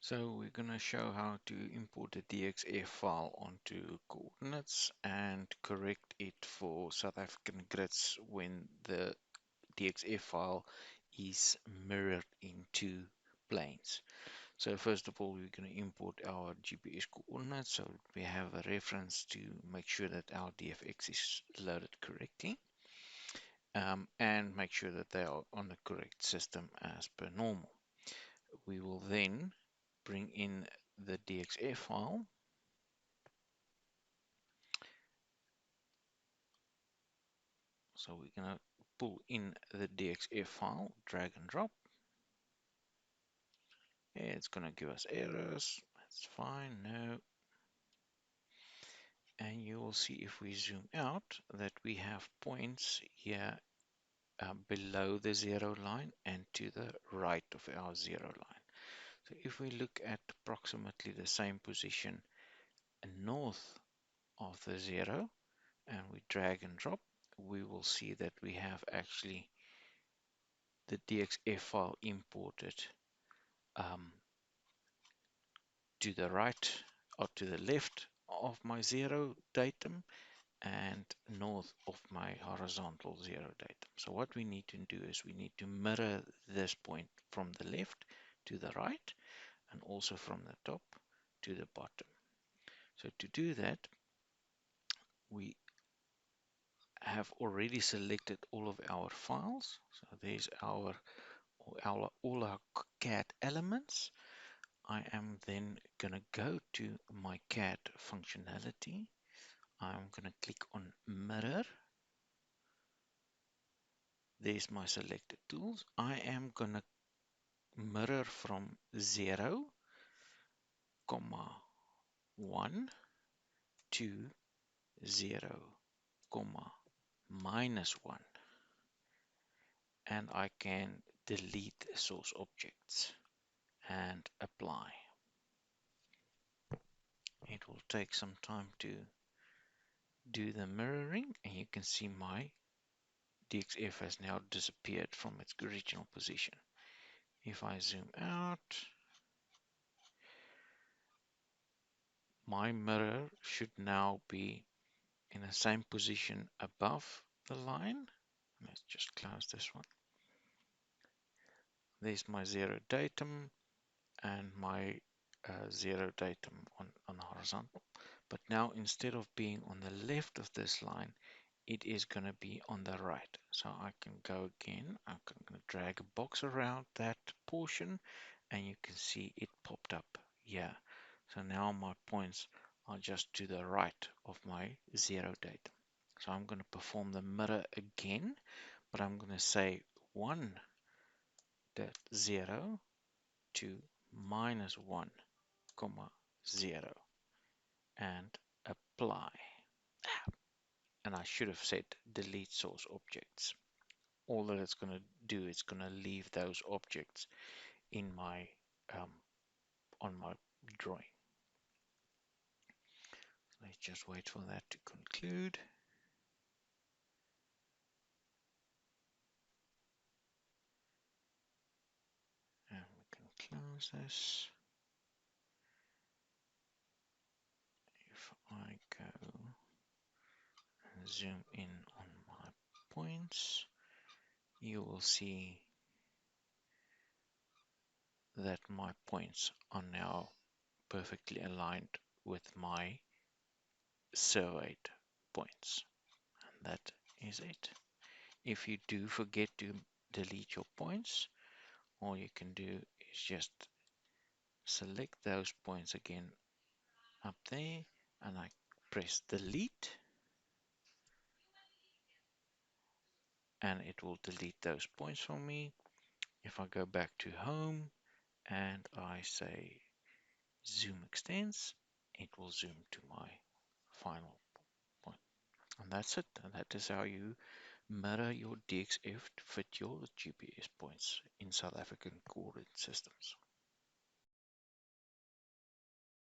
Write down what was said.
So we're going to show how to import a DXF file onto coordinates and correct it for South African grids when the DXF file is mirrored into planes. So first of all, we're going to import our GPS coordinates so we have a reference to make sure that our DFX is loaded correctly, and make sure that they are on the correct system as per normal. We will then bring in the DXF file. So we're going to pull in the DXF file, drag and drop. It's going to give us errors. That's fine. No. And you will see if we zoom out that we have points here below the 0 line and to the right of our 0 line. So if we look at approximately the same position north of the 0 and we drag and drop, we will see that we have actually the DXF file imported to the right or to the left of my 0 datum and north of my horizontal 0 datum. So what we need to do is we need to mirror this point from the left to the right and also from the top to the bottom. So to do that, we have already selected all of our files. So there's all our CAD elements. I am then going to go to my CAD functionality. I'm going to click on mirror. There's my selected tools. I am going to mirror from 0, 1 to 0, -1. And I can delete source objects and apply. It will take some time to do the mirroring, and you can see my DXF has now disappeared from its original position. If I zoom out, my mirror should now be in the same position above the line. Let's just close this one. There's my 0 datum and my 0 datum on horizontal. But now instead of being on the left of this line, it is going to be on the right. So I can go again. I'm going to drag a box around that portion and you can see it popped up here. So now my points are just to the right of my 0 datum. So I'm going to perform the mirror again, but I'm going to say 1 0 to -1, 0 and apply. And I should have said delete source objects. All that it's going to do is going to leave those objects in my on my drawing. Let's just wait for that to conclude. And we can close this. If I go and zoom in on my points, you will see that my points are now perfectly aligned with my surveyed points. And that is it. If you do forget to delete your points, all you can do is just select those points again up there and I press delete and it will delete those points for me. If I go back to home and I say zoom extends, it will zoom to my final point. And that's it. And that is how you mirror your DXF to fit your GPS points in South African coordinate systems.